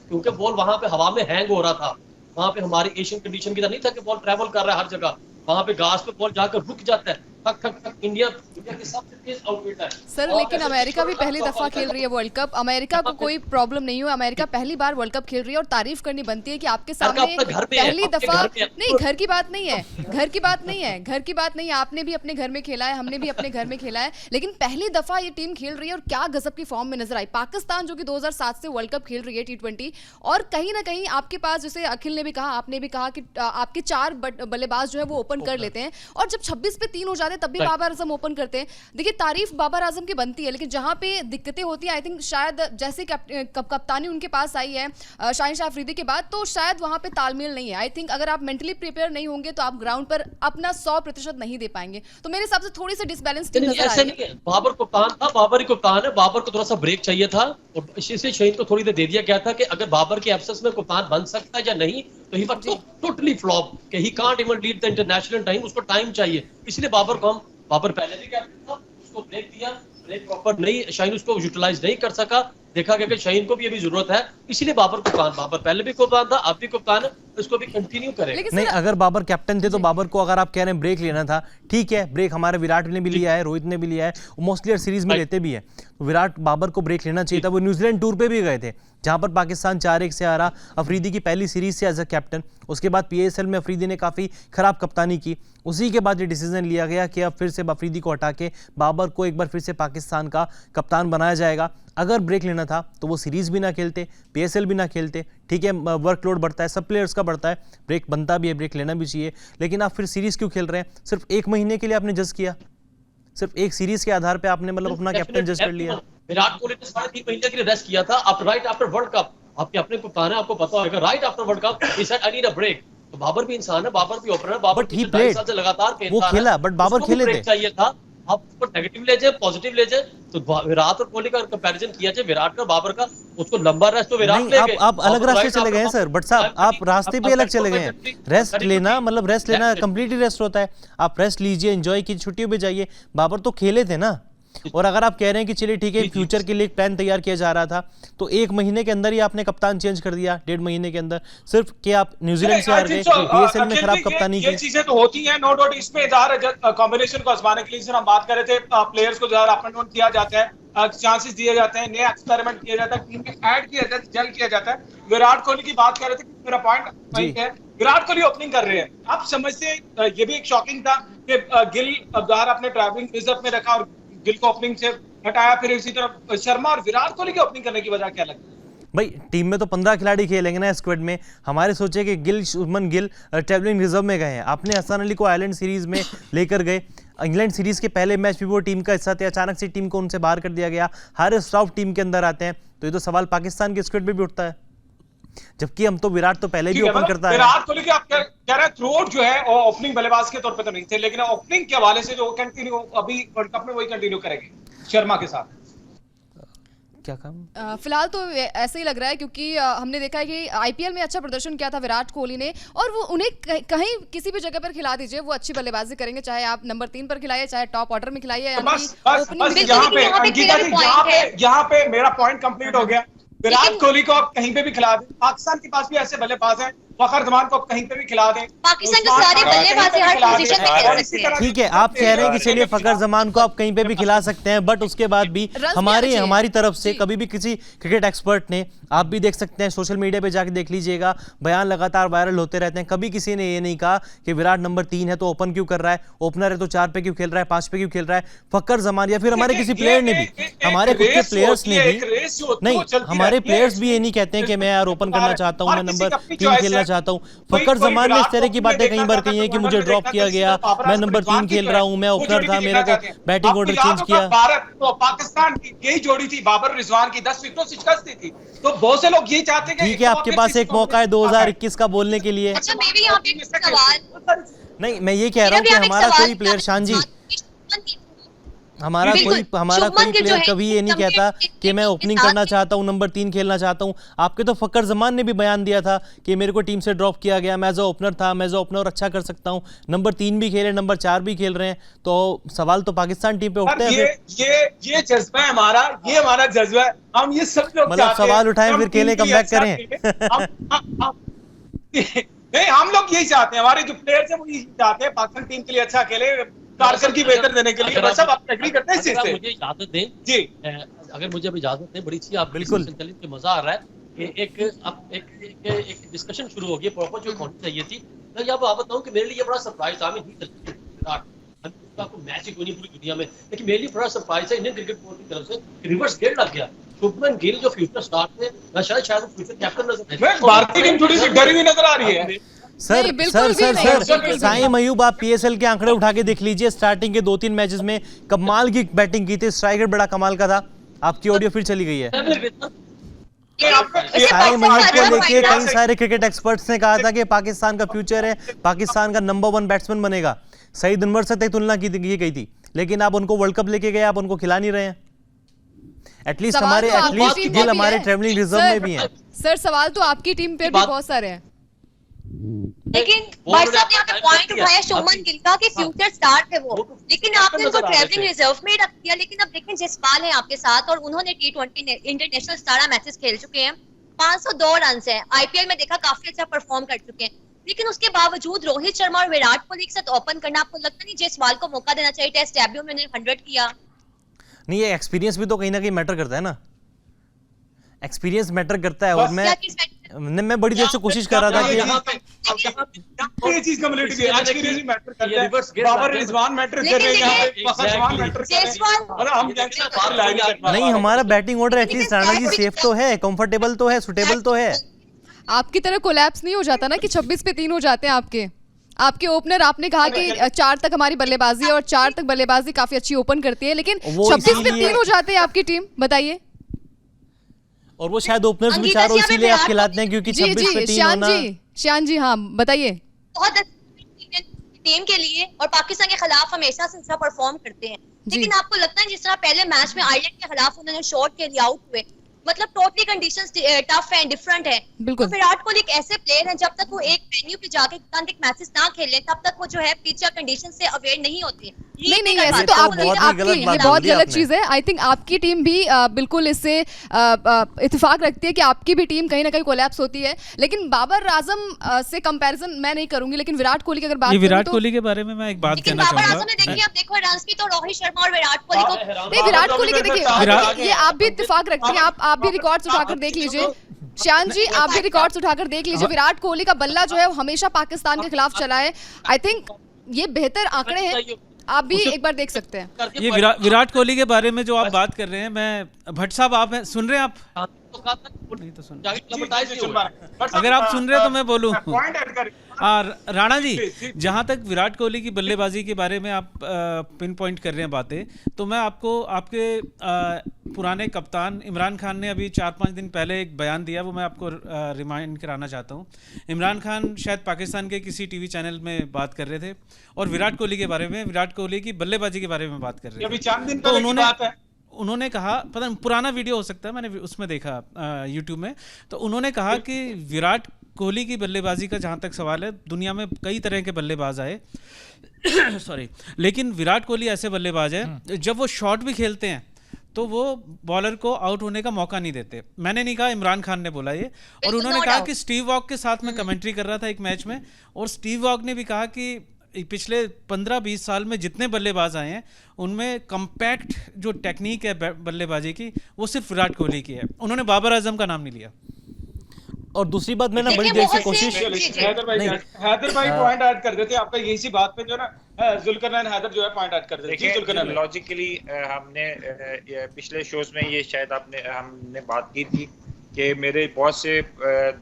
क्योंकि बॉल वहां पे हवा में हैंग हो रहा था, वहां पे हमारी एशियन कंडीशन की तरह नहीं था कि बॉल ट्रैवल कर रहा है हर जगह, वहां पे घास पे बॉल जाकर रुक जाता है, ठक ठक ठक। इंडिया के सबसे तेज आउटफिट है सर, लेकिन अमेरिका भी पहली दफा खेल रही है वर्ल्ड कप। अमेरिका को कोई प्रॉब्लम नहीं हुआ, अमेरिका पहली बार वर्ल्ड कप खेल रही है और तारीफ करनी बनती है कि आपके सामने पहली दफा नहीं, घर की बात नहीं है, घर की बात नहीं है, घर की बात नहीं है। आपने भी अपने घर में खेला है, हमने भी अपने घर में खेला है, लेकिन पहली दफा ये टीम खेल रही है और क्या गजब की फॉर्म में नजर आई। पाकिस्तान जो कि 2007 से वर्ल्ड कप खेल रही है T20, और कहीं ना कहीं आपके पास, जैसे अखिल ने भी कहा, आपने भी कहा कि आपके 4 बल्लेबाज जो है वो ओपन कर लेते हैं, और जब 26 पे 3 हो जाते हैं तब भी बाबर आजम ओपन करते हैं। देखिए, तारीफ बाबर आजम की बनती है, लेकिन जहां पे दिक्कतें होती हैं, आई थिंक शायद जैसे कप्तानी उनके पास आई है शाहीन शाह अफरीदी के बाद, तो शायद वहां पे तालमेल नहीं है। आई थिंक अगर आप मेंटली प्रिपेयर नहीं होंगे तो आप ग्राउंड पर अपना 100% नहीं दे पाएंगे। तो मेरे हिसाब से थोड़ी सी डिसबैलेंस टीम नजर आ रही है। बाबर कप्तान था, बाबर ही कप्तान है, बाबर को थोड़ा सा ब्रेक चाहिए था और इससे शहीद को थोड़ी देर दे दिया गया था कि अगर बाबर के एब्सेंस में कप्तान बन सकता है या नहीं, तो ही वाज टोटली फ्लॉप कि he can't even lead the international time, उसको टाइम चाहिए। इसलिए बाबर पहले भी कैप्टन था, उसको ब्रेक दिया, ब्रेक प्रॉपर नहीं, शाहीन उसको यूटिलाइज नहीं कर सका। देखा गया कि शाहीन को भी अभी जरूरत है, इसलिए बाबर कप्तान, बाबर पहले भी कप्तान था, अब भी कप्तान है, इसको भी कंटिन्यू करेगा। नहीं, अगर बाबर कैप्टन थे तो बाबर को, अगर आप कह रहे हैं ब्रेक लेना था, ठीक है, ब्रेक हमारे विराट ने भी लिया है, रोहित ने भी लिया है, मोस्टली सीरीज में लेते भी है, तो विराट बाबर को ब्रेक लेना चाहिए था। वो न्यूजीलैंड टूर पे भी गए थे जहां पर पाकिस्तान 4-1 से हारा, अफरीदी की पहली सीरीज से एज अ कैप्टन। उसके बाद PSL में अफरीदी ने काफ़ी खराब कप्तानी की, उसी के बाद ये डिसीजन लिया गया कि अब फिर से अफरीदी को हटा के बाबर को एक बार फिर से पाकिस्तान का कप्तान बनाया जाएगा। अगर ब्रेक लेना था तो वो सीरीज भी ना खेलते, PSL भी ना खेलते, ठीक है, वर्कलोड बढ़ता है, सब प्लेयर्स का बढ़ता है, ब्रेक बनता भी है, ब्रेक लेना भी चाहिए, लेकिन आप फिर सीरीज क्यों खेल रहे हैं? सिर्फ 1 महीने के लिए आपने जज किया, सिर्फ एक सीरीज के आधार पे आपने मतलब अपना कैप्टन जज कर लिया। विराट कोहली ने 3.5 महीने के लिए रेस्ट किया था राइट आफ्टर वर्ल्ड कप। आपके अपने कप्तान है, आपको पता होगा right after world cup he said I need a break. तो बाबर भी इंसान है, बाबर भी ओपनर है, बाबर बट ही प्लेड, लगातार वो खेला, बट बाबर खेले थे। चाहिए था, आप उसको नेगेटिव ले जाए पॉजिटिव ले जाए, तो विराट और कोहली का कंपैरिजन किया जाए, विराट का बाबर का, उसको लंबा रेस्ट तो विराट ले गए। आप अलग रास्ते चले गए हैं सर, बट साहब आप रास्ते भी अलग चले गए हैं। रेस्ट लेना मतलब रेस्ट लेना कंप्लीटली रेस्ट होता है, आप रेस्ट लीजिए, एंजॉय कीजिए, छुट्टियों पे जाइए। बाबर तो खेले थे ना। और अगर आप कह रहे हैं कि चलिए ठीक है फ्यूचर के लिए एक प्लान तैयार किया जा रहा था, तो 1 महीने के अंदर ही आपने कप्तान चेंज कर दिया, 1.5 महीने के अंदर, सिर्फ कि आप न्यूजीलैंड से हार गए, बीएसएल में खराब कप्तानी की। ये चीजें तो होती हैं, नो डाउट। इसमें कॉम्बिनेशन को आजमाने के लिए सर हम बात कर रहे थे, प्लेयर्स को ज्यादा अप एंड डाउन किया जाता है, चांसेस दिए जाते हैं, नया एक्सपेरिमेंट किया जाता है, टीम में ऐड किया जाता है, जल किया जाता है। विराट कोहली की बात कर रहे थे, मेरा पॉइंट है विराट कोहली ओपनिंग कर रहे हैं। आप समझते ये भी एक शॉकिंग था कि गिल बाहर अपने ट्रैवलिंग रिजर्व में रखा और गिल को ओपनिंग से हटाया, फिर इसी तरफ शर्मा और विराट कोहली की ओपनिंग करने की वजह क्या लगती है? भाई टीम में तो 15 खिलाड़ी खेलेंगे ना स्क्वाड में। हमारे सोचे कि शुभमन गिल ट्रैवलिंग रिजर्व में गए हैं, आपने हसन अली को आयरलैंड सीरीज में लेकर गए, इंग्लैंड सीरीज के पहले मैच भी वो टीम का हिस्सा थे, अचानक से टीम को उनसे बाहर कर दिया गया, हर स्टाफ टीम के अंदर आते हैं, तो ये तो सवाल पाकिस्तान के स्क्वाड में भी उठता है। जबकि हम तो विराट तो पहले भी ओपन करता है। विराट कोहली की आप कह रहे हैं थ्रू आउट जो है ओपनिंग बल्लेबाज के तौर पे तो नहीं थे, लेकिन ओपनिंग के हवाले से जो कंटिन्यू अभी वर्ल्ड कप में वही कंटिन्यू करेंगे शर्मा के साथ। क्या काम फिलहाल तो ऐसे ही लग रहा है, क्योंकि हमने देखा है कि आईपीएल में अच्छा प्रदर्शन किया था विराट कोहली ने, और वो उन्हें कहीं किसी भी जगह पर खिला दीजिए, वो अच्छी बल्लेबाजी करेंगे, चाहे आप नंबर 3 पर खिलाइए, चाहे टॉप ऑर्डर में खिलाइए। यहाँ पे मेरा पॉइंट कंप्लीट हो गया। विराट कोहली को आप कहीं पे भी खिला दें, पाकिस्तान के पास भी ऐसे बल्लेबाज हैं, फखर जमान को आप कहीं पे भी खिला दें, पाकिस्तान के सारे बल्लेबाज हर पोजीशन पे खेल सकते हैं। ठीक है, आप कह रहे हैं कि चलिए फखर जमान को आप कहीं पे भी खिला सकते हैं, बट उसके बाद भी हमारी तरफ से कभी भी किसी क्रिकेट एक्सपर्ट ने, आप भी देख सकते हैं सोशल मीडिया पे जाके देख लीजिएगा, बयान लगातार वायरल होते रहते हैं, कभी किसी ने ये नहीं कहा कि विराट नंबर 3 है तो ओपन क्यों कर रहा है, ओपनर है तो 4 पे क्यों खेल रहा है, 5 पे क्यों खेल रहा है। फखर जमान या फिर हमारे किसी प्लेयर ने भी, हमारे खुद के प्लेयर्स ने भी नहीं, हमारे प्लेयर्स भी ये नहीं कहते हैं कि मैं यार ओपन करना चाहता हूं, मैं नंबर 3 खेलना चाहता हूं। फखर जमान ने इस तरह की बातें कई बार कही है कि मुझे ड्रॉप किया गया, मैं नंबर 3 खेल रहा हूं, मैं ओपनर था, मेरे को बैटिंग ऑर्डर चेंज किया। भारत तो पाकिस्तान की यही जोड़ी थी, बाबर रिजवान की 10 विकेटों से शिकस्त थी, तो बहुत से लोग ये चाहते हैं। ठीक है, आपके पास एक मौका है 2021 का बोलने के लिए। अच्छा, मैं भी यहाँ पे एक सवाल, नहीं मैं ये कह रहा हूँ कि हमारा कोई प्लेयर, शान जी, हमारा कोई प्लेयर कभी ये नहीं कहता कि मैं ओपनिंग करना चाहता हूं, नंबर 3 खेलना चाहता हूं। आपके तो फखर जमान ने भी बयान दिया था कि मेरे को टीम से ड्रॉप किया गया, मैं एज अ ओपनर था, मैं एज अ ओपनर अच्छा कर सकता हूं, नंबर 3 भी खेले, नंबर 4 भी खेल रहे हैं, तो सवाल तो पाकिस्तान टीम पे उठते हैं। ये जज्बा है हमारा, ये हमारा जज्बा है, हम ये सब लोग मतलब सवाल उठाएं फिर खेले, कमबैक करें। नहीं, हम लोग यही चाहते हैं, हमारे जो प्लेयर्स हैं वो यही चाहते हैं पाकिस्तान टीम के लिए अच्छा खेले, कारकर की बेहतर देने के लिए। बस सब आप एग्री करते हैं इस चीज से? मुझे इजाजत दें जी, अगर मुझे अब इजाजत दें, बड़ी अच्छी आप बिल्कुल मजा आ रहा है कि एक डिस्कशन शुरू हो गई प्रॉपर जो होनी चाहिए थी। मैं यहाँ आप बताऊं कि मेरे लिए बड़ा सरप्राइज था, आपको मैच ही कोई नहीं पूरी दुनिया में, लेकिन मेरे लिए बड़ा सरप्राइज है इंडियन क्रिकेट बोर्ड की तरफ से रिवर्स गेट लग गया। शुभमन गिल जो फ्यूचर स्टार्ट में, मैं शायद फ्यूचर कैप्टन नजर, भारतीय टीम थोड़ी सी डरी हुई नजर आ रही है। सर साइम अयूब, आप पीएसएल के आंकड़े उठा के देख लीजिए, स्टार्टिंग के 2-3 मैचेस में कमाल की बैटिंग की थी, स्ट्राइक रेट बड़ा कमाल का था। आपकी ऑडियो फिर चली गई है। साइम अयूब को लेके कई सारे क्रिकेट एक्सपर्ट्स ने कहा था कि पाकिस्तान का फ्यूचर है, पाकिस्तान का नंबर 1 बैट्समैन बनेगा, सईद अनवर से तक तुलना की गई थी, लेकिन आप उनको वर्ल्ड कप लेके गए, आप उनको खिला नहीं रहे हैं। एटलीस्ट गिल हमारे ट्रैवलिंग रिजर्व में भी हैं। सर सवाल तो आपकी टीम पे भी बहुत सारे हैं, लेकिन भाई साहब ने यहाँ पे पॉइंट उठाया शुभमन गिल का कि फ्यूचर स्टार्ट है वो, लेकिन आपने उनको ट्रैवलिंग रिजर्व में रख दिया। लेकिन अब देखें जसपाल है आपके साथ और उन्होंने T20 इंटरनेशनल 17 मैचेस खेल चुके हैं, 502 रन है, आईपीएल में देखा काफी अच्छा परफॉर्म कर चुके हैं, लेकिन उसके बावजूद रोहित शर्मा और विराट कोहली के साथ ओपन करना, आपको लगता नहीं जसपाल को मौका देना चाहिए? टेस्ट डेब्यू में उन्होंने 100 किया। नहीं, ये एक्सपीरियंस भी तो कहीं ना कहीं मैटर करता है ना, एक्सपीरियंस मैटर करता है। और मैं बड़ी देर से कोशिश कर रहा था कि ये चीज कम्युनिटी की एक्सपीरियंस भी मैटर करता है, बाबर रिजवान मैटर कर रहे हैं यहाँ पे, फखर मैटर कर रहे हैं। नहीं, हमारा batting order at least Rana ji safe तो है, कंफर्टेबल तो है, सुटेबल तो है। आपकी तरह कोलैप्स नहीं हो जाता ना कि 26 पे 3 हो जाते हैं आपके, आपके ओपनर, आपने कहा कि 4 तक हमारी बल्लेबाजी है और 4 तक बल्लेबाजी काफी अच्छी ओपन करती है, लेकिन 26 में 3 हो जाते हैं आपकी टीम, बताइए। और वो शायद ओपनर्स भी 4 इसीलिए आप खिलाते हैं क्योंकि 26 पे 3 होना। श्यान जी हाँ बताइए। बहुत टीम के लिए और पाकिस्तान के खिलाफ हमेशा से अच्छा परफॉर्म करते हैं, लेकिन आपको लगता है जिस तरह पहले मैच में आयरलैंड के खिलाफ उन्होंने शॉट के लिए आउट हुए, मतलब टोटली कंडीशंस टफ है, डिफरेंट है। तो विराट कोहली एक ऐसे प्लेयर हैं, जब तक वो एक वेन्यू पे जाके तक मैचेस ना खेले तब तक वो जो है पिच या कंडीशन से अवेयर नहीं होते। नहीं ऐसे तो आपकी ये बहुत गलत चीज है। आई थिंक आपकी टीम भी बिल्कुल इससे इत्तेफाक रखती है कि आपकी भी टीम कहीं ना कहीं कोलैप्स होती है, लेकिन बाबर आजम से कंपैरिजन मैं नहीं करूंगी, लेकिन विराट कोहली की अगर बात विराट कोहली के बारे में मैं एक बात कहना चाहूंगा। बाबर आजम ने देखिए, आप देखो रन्स भी तो रोहित शर्मा और विराट कोहली को नहीं, विराट कोहली के देखिए ये आप भी इत्तेफाक रखती हैं, आप भी रिकॉर्ड्स उठाकर देख लीजिए। श्यान जी आप भी रिकॉर्ड्स उठाकर देख लीजिए, विराट कोहली का बल्ला जो है वो हमेशा पाकिस्तान के खिलाफ चला है। आई थिंक ये बेहतर आंकड़े हैं, आप भी एक बार देख सकते हैं। ये विराट कोहली के बारे में जो आप बात कर रहे हैं, मैं भट्ट साहब आप सुन रहे हैं? आप नहीं तो सुन, अगर आप सुन रहे हैं तो मैं बोलूं। राणा जी, जहां तक विराट कोहली की बल्लेबाजी के बारे में आप पिन पॉइंट कर रहे हैं बातें, तो मैं आपको आपके पुराने कप्तान इमरान खान ने अभी 4-5 दिन पहले एक बयान दिया, वो मैं आपको रिमाइंड कराना चाहता हूँ। इमरान खान शायद पाकिस्तान के किसी टीवी चैनल में बात कर रहे थे और विराट कोहली के बारे में, विराट कोहली की बल्लेबाजी के बारे में बात कर रहे थे। तो उन्होंने कहा, पता नहीं पुराना वीडियो हो सकता है, मैंने उसमें देखा यूट्यूब में, तो उन्होंने कहा कि विराट कोहली की बल्लेबाजी का जहाँ तक सवाल है, दुनिया में कई तरह के बल्लेबाज आए सॉरी, लेकिन विराट कोहली ऐसे बल्लेबाज है जब वो शॉट भी खेलते हैं तो वो बॉलर को आउट होने का मौका नहीं देते। मैंने नहीं कहा, इमरान खान ने बोला ये। और उन्होंने कहा कि स्टीव वॉक के साथ में कमेंट्री कर रहा था एक मैच में, और स्टीव वॉक ने भी कहा कि पिछले 15-20 साल में जितने बल्लेबाज आए हैं उनमें कम्पैक्ट जो टेक्निक है बल्लेबाजी की वो सिर्फ विराट कोहली की है। उन्होंने बाबर आजम का नाम नहीं लिया। और दूसरी बात, मैं ना बड़ी देर से कोशिश, हैदर भाई पॉइंट ऐड कर देते हैं आपका यही सी बात पे, जो ना जुल्करनैन हैदर जो है पॉइंट ऐड कर देते हैं। जुल्करनैन, लॉजिकली हमने पिछले शोज में ये शायद हमने बात की थी कि मेरे बहुत से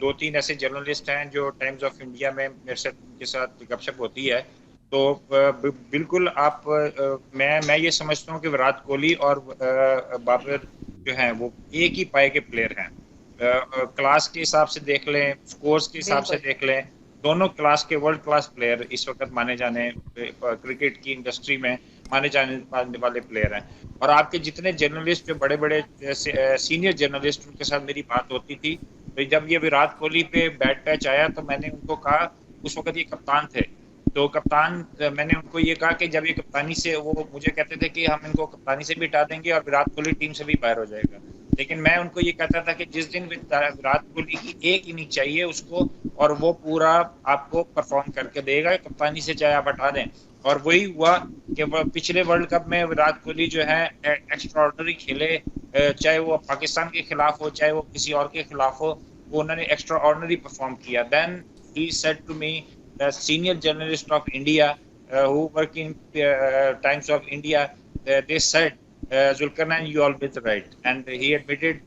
2-3 ऐसे जर्नलिस्ट हैं जो टाइम्स ऑफ इंडिया में मेरे साथ के साथ गपशप होती है, तो बिल्कुल आप मैं ये समझता हूँ कि विराट कोहली और बाबर जो हैं वो एक ही पाए के प्लेयर हैं। क्लास के हिसाब से देख लें, स्कोर्स के हिसाब से देख लें, दोनों क्लास के वर्ल्ड क्लास प्लेयर इस वक्त माने जाने, क्रिकेट की इंडस्ट्री में माने जाने वाले प्लेयर हैं। और आपके जितने जर्नलिस्ट जो बड़े बड़े सीनियर जर्नलिस्ट, उनके साथ मेरी बात होती थी, तो जब ये विराट कोहली पे बैट पैच आया तो मैंने उनको कहा, उस वक्त ये कप्तान थे, तो कप्तान मैंने उनको ये कहा कि जब ये कप्तानी से, वो मुझे कहते थे कि हम इनको कप्तानी से भी हटा देंगे और विराट कोहली टीम से भी बाहर हो जाएगा, लेकिन मैं उनको ये कहता था कि जिस दिन विराट कोहली की एक इनिंग चाहिए उसको, और वो पूरा आपको परफॉर्म करके देगा, कप्तानी से चाहे आप हटा दें। और वही हुआ कि पिछले वर्ल्ड कप में विराट कोहली जो है एक्स्ट्राऑर्डिनरी खेले, चाहे वो पाकिस्तान के खिलाफ हो चाहे वो किसी और के खिलाफ हो, वो उन्होंने एक्स्ट्राऑर्डिनरी परफॉर्म किया। Then he said to me, the senior journalist of India who work in Times of India, they said, Zulkarnain, you always right, and he admitted,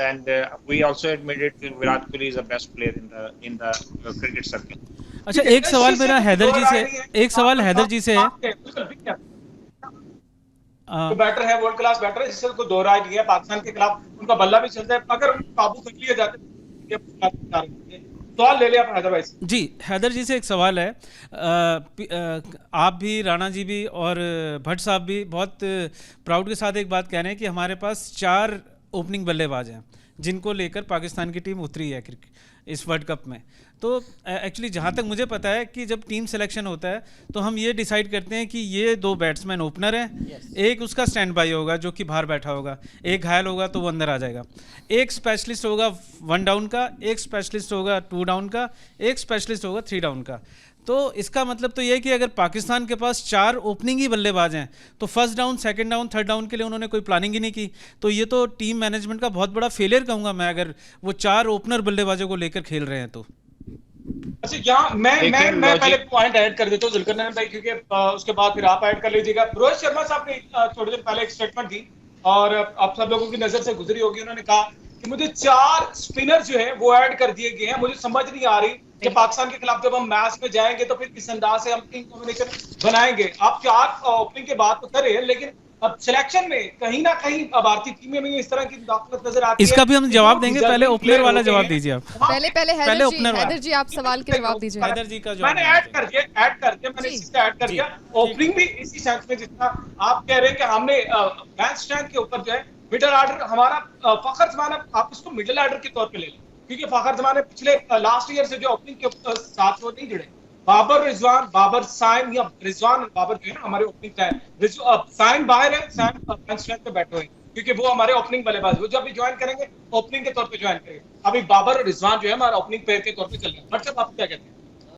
and we also admitted that Virat Kohli is the best player in the cricket circle. अच्छा, एक सवाल मेरा हैदर जी से, एक सवाल हैदर जी से है। तो बैटर है, वर्ल्ड क्लास बैटर है, जिससे कोई दो राय नहीं है। पाकिस्तान के खिलाफ उनका बल्ला भी चलता है, अगर काबू कर लिया जाते। सवाल ले लिया आप हैदर भाई से। जी, हैदर जी से एक सवाल है। आप भी, राणा जी भी और भट्ट साहब भी बहुत प्राउड के साथ एक बात कह रहे हैं कि हमारे पास 4 ओपनिंग बल्लेबाज हैं जिनको लेकर पाकिस्तान की टीम उतरी है इस वर्ल्ड कप में। तो एक्चुअली जहाँ तक मुझे पता है कि जब टीम सिलेक्शन होता है तो हम ये डिसाइड करते हैं कि ये 2 बैट्समैन ओपनर हैं, एक उसका स्टैंड बाई होगा जो कि बाहर बैठा होगा, एक घायल होगा तो वो अंदर आ जाएगा, एक स्पेशलिस्ट होगा 1 डाउन का, एक स्पेशलिस्ट होगा 2 डाउन का, एक स्पेशलिस्ट होगा 3 डाउन का। तो इसका मतलब तो ये है कि अगर पाकिस्तान के पास 4 ओपनिंग ही बल्लेबाज हैं तो first down, second down, third down के लिए उन्होंने कोई प्लानिंग ही नहीं की। तो ये तो टीम मैनेजमेंट का बहुत बड़ा फेलियर कहूँगा मैं, अगर वो 4 ओपनर बल्लेबाजों को लेकर खेल रहे हैं तो। अच्छा, यहाँ मैं पहले पॉइंट ऐड कर देता हूँ जुल्करनैन भाई, क्योंकि उसके बाद फिर आप ऐड कर लीजिएगा। रोहित शर्मा साहब ने थोड़ी देर पहले एक स्टेटमेंट दी और आप सब लोगों की नजर से गुजरी होगी। उन्होंने कहा कि मुझे 4 स्पिनर जो है वो ऐड कर दिए गए हैं। मुझे समझ नहीं आ रही कि पाकिस्तान के खिलाफ जब हम मैच में जाएंगे तो फिर किस अंदाज से हम टीम कॉम्बिनेशन बनाएंगे। आप 4 ओपनिंग के बात तो करें, लेकिन अब सिलेक्शन में कहीं ना कहीं भारतीय टीम में इस तरह की दाखिलत नजर आती है। इसका भी हम जवाब देंगे, पहले ओपनर वाला जवाब दीजिए आप। पहले हैदर जी आप सवाल के जवाब दीजिए। हैदर जी का जवाब मैंने ऐड कर दिया ओपनिंग भी इसी सेंस में, जितना आप कह रहे हैं कि हमने मैच स्ट्रेंथ के ऊपर जो है मिडिल ऑर्डर हमारा फखर जमान, आप इसको मिडिल ऑर्डर के तौर पे ले लें, क्योंकि फखर जमान ने पिछले लास्ट ईयर से जो ओपनिंग के साथ वो नहीं जुड़े। बाबर रिजवान, बाबर साइन या रिजवान बाबर जो है हमारे ओपनिंग है। साइन बाहर है, साइन बेंच स्ट्रेंथ पे बैठे हुए हैं, क्योंकि वो हमारे ओपनिंग बल्लेबाज, वो जब भी ज्वाइन करेंगे ओपनिंग के तौर पे ज्वाइन करेंगे। अभी बाबर और रिजवान जो है हमारा ओपनिंग पेयर के तौर पे चल रहे हैं। मतलब आप क्या कहते हैं?